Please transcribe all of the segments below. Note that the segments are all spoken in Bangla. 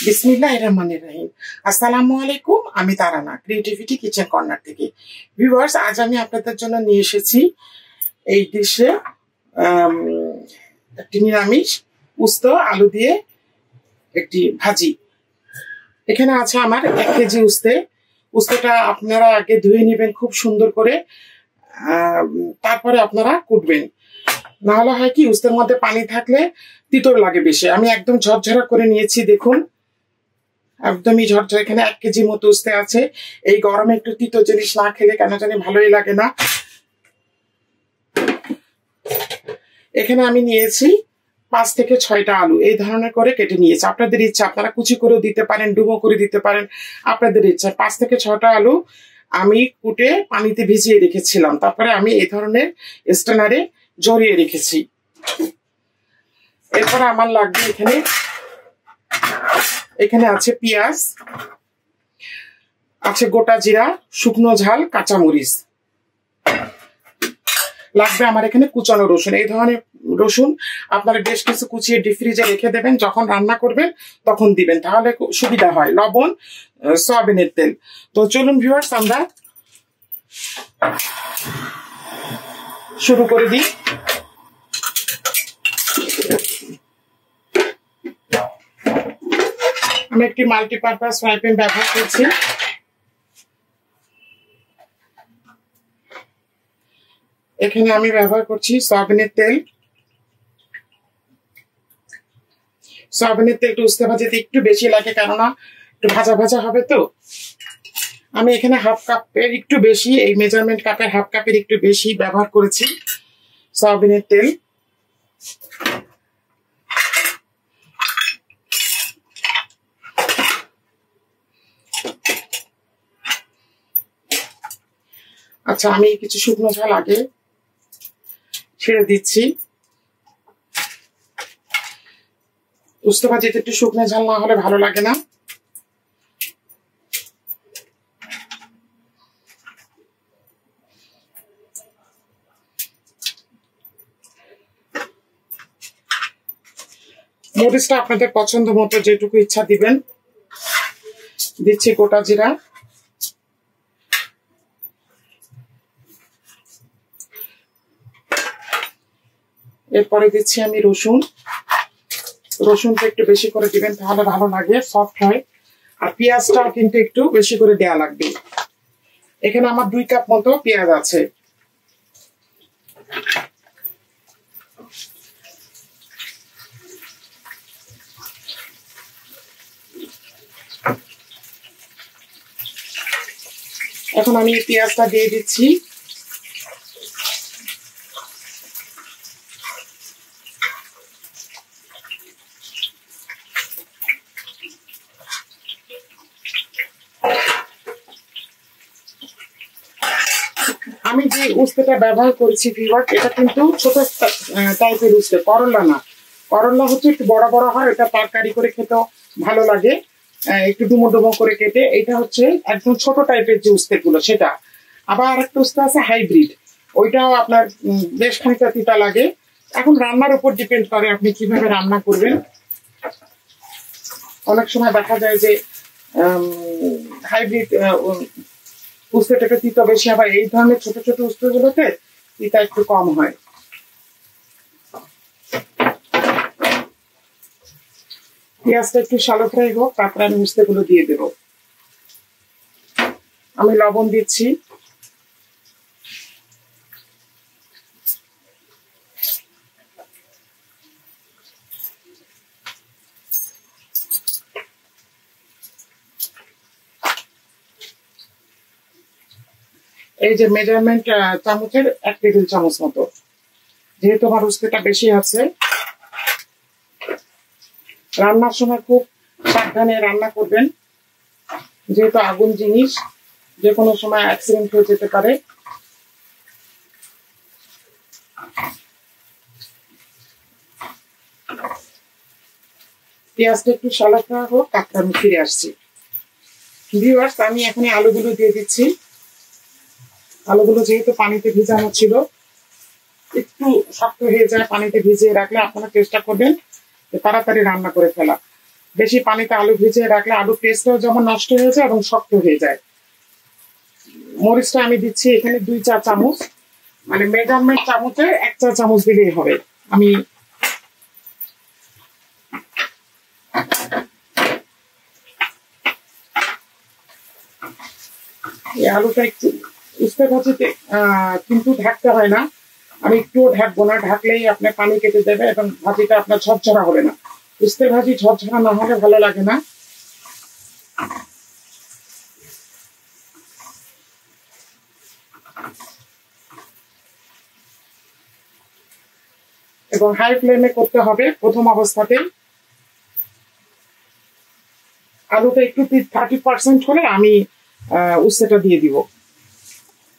বিসমিল্লাহির রহমানির রহিম। আসসালামু আলাইকুম। আমি তারানা, ক্রিয়েটিভিটি কিচেন কর্নার থেকে। ভিউয়ার্স, আজ আমি আপনাদের জন্য নিয়ে এসেছি এই ডিশে একটি নিরামিষ উস্ত আলু দিয়ে একটি ভাজি। এখানে আছে আমার 1 কেজি উস্তটা আপনারা আগে ধুয়ে নেবেন খুব সুন্দর করে, তারপরে আপনারা কুটবেন। নাহলে হয় কি, উস্তের মধ্যে পানি থাকলে তিতর লাগে বেশি। আমি একদম ঝরঝরা করে নিয়েছি, দেখুন একদমই ঝরঝরা। এখানে 1 কেজি মতো উস্তে আছে। এই গরমে একটু তিতো জিনিস না খেলে কেন জানি ভালোই লাগে না। এখানে আমি নিয়েছি 5 থেকে 6টা আলু, এই ধরনের করে কেটে নিয়েছি। আপনাদের ইচ্ছা, আপনারা কুচি করেও দিতে পারেন, ডুমো করে দিতে পারেন, আপনাদের ইচ্ছা। 5 থেকে 6টা আলু আমি কুটে পানিতে ভিজিয়ে রেখেছিলাম, তারপরে আমি এই ধরনের স্ট্যানারে জড়িয়ে রেখেছি। এরপরে আমার লাগবে এখানে আছে পেঁয়াজ, আছে গোটা জিরা, শুকনো ঝাল, কাঁচামরিচ। লাগবে আমার এখানে কুচানো রসুন। এই ধরনের রসুন আপনারা বেশ কিছু কুচিয়ে ডিপ ফ্রিজে রেখে দেবেন, যখন রান্না করবেন তখন দিবেন, তাহলে সুবিধা হয়। লবণ, সয়াবিনের তেল। তো চলুন ভিউয়ার্স, আমরা শুরু করে দিই। আমি একটি মাল্টিপারপাস ফ্রাই প্যান ব্যবহার করছি। এখানে আমি ব্যবহার করছি সয়াবিনের তেল। সয়াবিনের তেলটা উস্তে ভাজিতে একটু বেশি লাগে, কেননা একটু ভাজা ভাজা হবে তো। আমি এখানে হাফ কাপের একটু বেশি, এই মেজারমেন্ট কাপের হাফ কাপের একটু বেশি ব্যবহার করেছি সয়াবিনের তেল। আচ্ছা, আমি কিছু শুকনো ঝাল আগে ছেড়ে দিচ্ছি। উস্তে ভাজিতে একটু শুকনো ঝাল না হলে ভালো লাগে না। মরিচটা আপনাদের পছন্দ মতো যেটুকু ইচ্ছা দিবেন। দিচ্ছি গোটা জিরা, এরপরে দিচ্ছি আমি রসুন। রসুনটা একটু বেশি করে দিবেন, তাহলে ভালো লাগে, সফট হয়। আর পেঁয়াজটাও কিন্তু একটু বেশি করে দেয়া লাগবে। এখানে আমার 2 কাপ মতো পেঁয়াজ আছে। এখন আমি পেঁয়াজটা দিয়ে দিচ্ছি। আমি যে উস্তেটা ব্যবহার করেছি ভিউয়ার্স, এটা কিন্তু ছোট টাইপের উস্তে, করলা না। করলা হচ্ছে একটু বড় বড় হয়, এটা তরকারি করে খেতেও ভালো লাগে, একটু ডুমো ডুমো করে কেটে। এটা হচ্ছে একদম ছোট টাইপের যে উস্তেগুলো, সেটা। আবার আরেকটা উস্তে আছে হাইব্রিড, ওইটাও আপনার বেশ খানিকটা তিতা লাগে। এখন রান্নার উপর ডিপেন্ড করে আপনি কিভাবে রান্না করবেন। অনেক সময় দেখা যায় যে হাইব্রিড উস্তেটাকে তিতা বেশি, আবার এই ধরনের ছোট ছোট উস্তেগুলোতে তিতা একটু কম হয়। পেঁয়াজটা একটু শালো ফ্রাই হোক, তারপরে আমি উস্তেগুলো দিয়ে দেব। আমি লবণ দিচ্ছি। এই যে মেজারমেন্ট চামচের 1 টেবিল চামচ মতো, যেহেতু আমার উস্তেটা বেশি আছে। রান্নার সময় খুব সাবধানে রান্না করবেন, যেহেতু আগুন জিনিস, যে কোনো সময় অ্যাক্সিডেন্ট হয়ে যেতে পারে। পেঁয়াজটা একটু শালো ফ্রাই হোক, তারপর আমি ফিরে আসছি। ভিউয়ার্স, আমি এখন আলুগুলো দিয়ে দিচ্ছি। আলুগুলো যেহেতু পানিতে ভিজানো ছিল, একটু শক্ত হয়ে যায় পানিতে ভিজিয়ে রাখলে। আপনারা চেষ্টা করবেন তাড়াতাড়ি রান্না করে ফেলা। বেশি পানিতে আলু ভিজিয়ে রাখলে আলুর টেস্টটাও যেমন নষ্ট হয়ে যায় এবং শক্ত হয়ে যায়। মরিচটা আমি দিচ্ছি এখানে 2 চা চামচ, মানে মেজারমেন্ট চামচে 1 চা চামচ দিলেই হবে। আমি এই আলুটা একটু উস্তে ভাজিতে কিন্তু ঢাকতে হয় না, আমি একটুও ঢাকবো না, ঢাকলেই আপনার পানি কেটে দেবে এবং ভাজিটা আপনার ঝরঝরা হবে না। উস্তে ভাজি ঝরঝরা না হলে ভালো লাগে না। এবং হাই ফ্লেমে করতে হবে প্রথম অবস্থাতেই। আলুটা একটু 30% হলে আমি উস্তেটা দিয়ে দিব।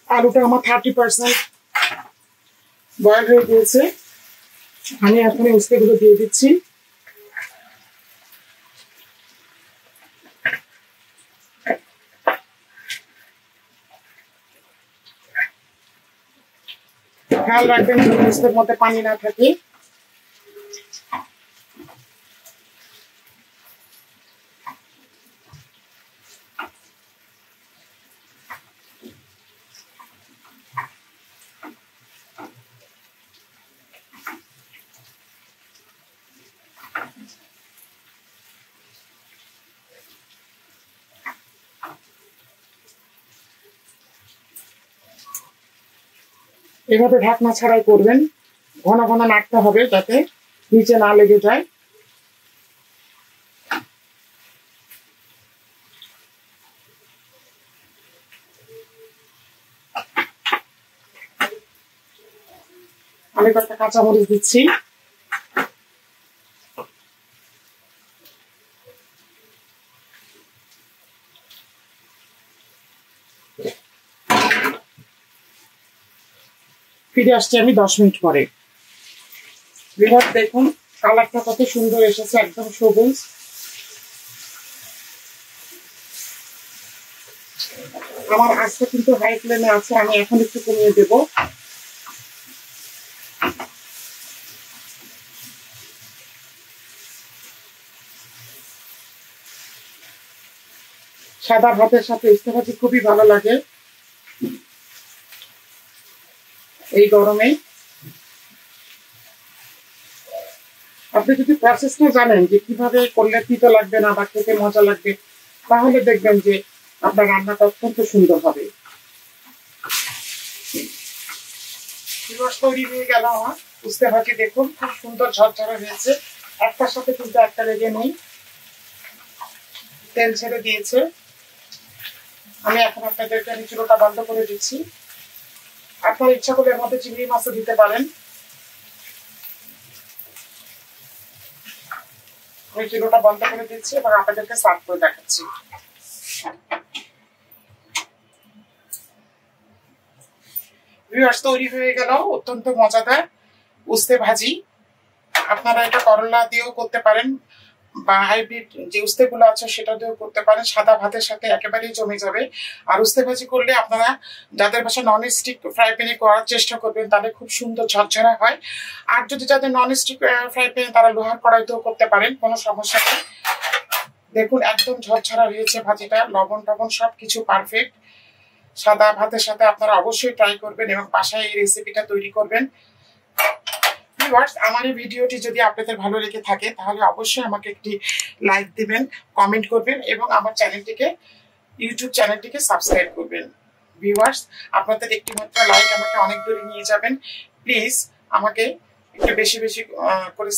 আলুটা আমার 30% বয়েল হয়ে গিয়েছে, আমি এখন উস্তেগুলো দিয়ে দিচ্ছি। খেয়াল রাখবেন উস্তের মধ্যে পানি না থাকে। এভাবে ঢাকনা ছাড়াই করবেন, ঘন ঘন নাড়তে হবে যাতে নিচে না লেগে যায়। আমি কয়েকটা কাঁচামরিচ দিচ্ছি। ফিরে আসছি আমি 10 মিনিট পরে। দেখুন কালারটা কত সুন্দর এসেছে, একদম সবুজ। আমার আঁচটা কিন্তু হাই ফ্লেমে আছে, আমি এখন একটু কমিয়ে দেব। সাদা ভাতের সাথে উস্তে ভাজি খুবই ভালো লাগে এই গরমে। আপনি যদি প্রসেসটা জানেন যে কিভাবে করলে তিতো লাগবে না বা খেতে মজা লাগবে, তাহলে দেখবেন যে আপনার রান্নাটা অত্যন্ত সুন্দর হবে। তৈরি হয়ে গেল আমার উস্তে ভাজি। দেখুন খুব সুন্দর ঝরঝরে হয়েছে, একটার সাথে কিন্তু একটা লেগে নেই, তেল ছেড়ে দিয়েছে। আমি এখন আপনাদেরকে চুলোটা বন্ধ করে দিচ্ছি। আপনার ইচ্ছা করলে এর মধ্যে চিংড়ি মাছও দিতে পারেন। আমি চুলোটা বন্ধ করে দিচ্ছি এবং আপনাদেরকে সার্ভ করে দেখাচ্ছি। তৈরি হয়ে গেল অত্যন্ত মজাদার উস্তে ভাজি। আপনারা এটা করলা দিয়েও করতে পারেন বা হাইব্রিড যে উস্তেগুলো আছে সেটা দিয়েও করতে পারেন। সাদা ভাতের সাথে একেবারেই জমে যাবে। আর উস্তে ভাজি করলে আপনারা যাদের বাসায় নন স্টিক ফ্রাই প্যানে করার চেষ্টা করবেন, তাদের খুব সুন্দর ঝরঝরা হয়। আর যদি যাদের নন স্টিক ফ্রাই প্যানে, তারা লোহার কড়াইতেও করতে পারেন, কোনো সমস্যা নেই। দেখুন একদম ঝরঝরা হয়েছে ভাজিটা, লবণ টবণ সবকিছু পারফেক্ট। সাদা ভাতের সাথে আপনারা অবশ্যই ট্রাই করবেন এবং বাসায় এই রেসিপিটা তৈরি করবেন। আমার এই ভিডিওটি যদি আপনাদের ভালো লেগে থাকে তাহলে অবশ্যই আমাকে একটি লাইক দিবেন, কমেন্ট করবেন এবং আমার ইউটিউব চ্যানেলটিকে সাবস্ক্রাইব করবেন। ভিউয়ার্স, আপনাদের একটি মাত্র লাইক আমাকে অনেক দূরে নিয়ে যাবেন। প্লিজ আমাকে একটু বেশি বেশি করে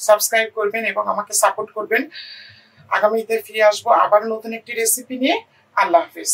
সাবস্ক্রাইব করবেন এবং আমাকে সাপোর্ট করবেন। আগামীতে ফিরে আসবো আবার নতুন একটি রেসিপি নিয়ে। আল্লাহ হাফেজ।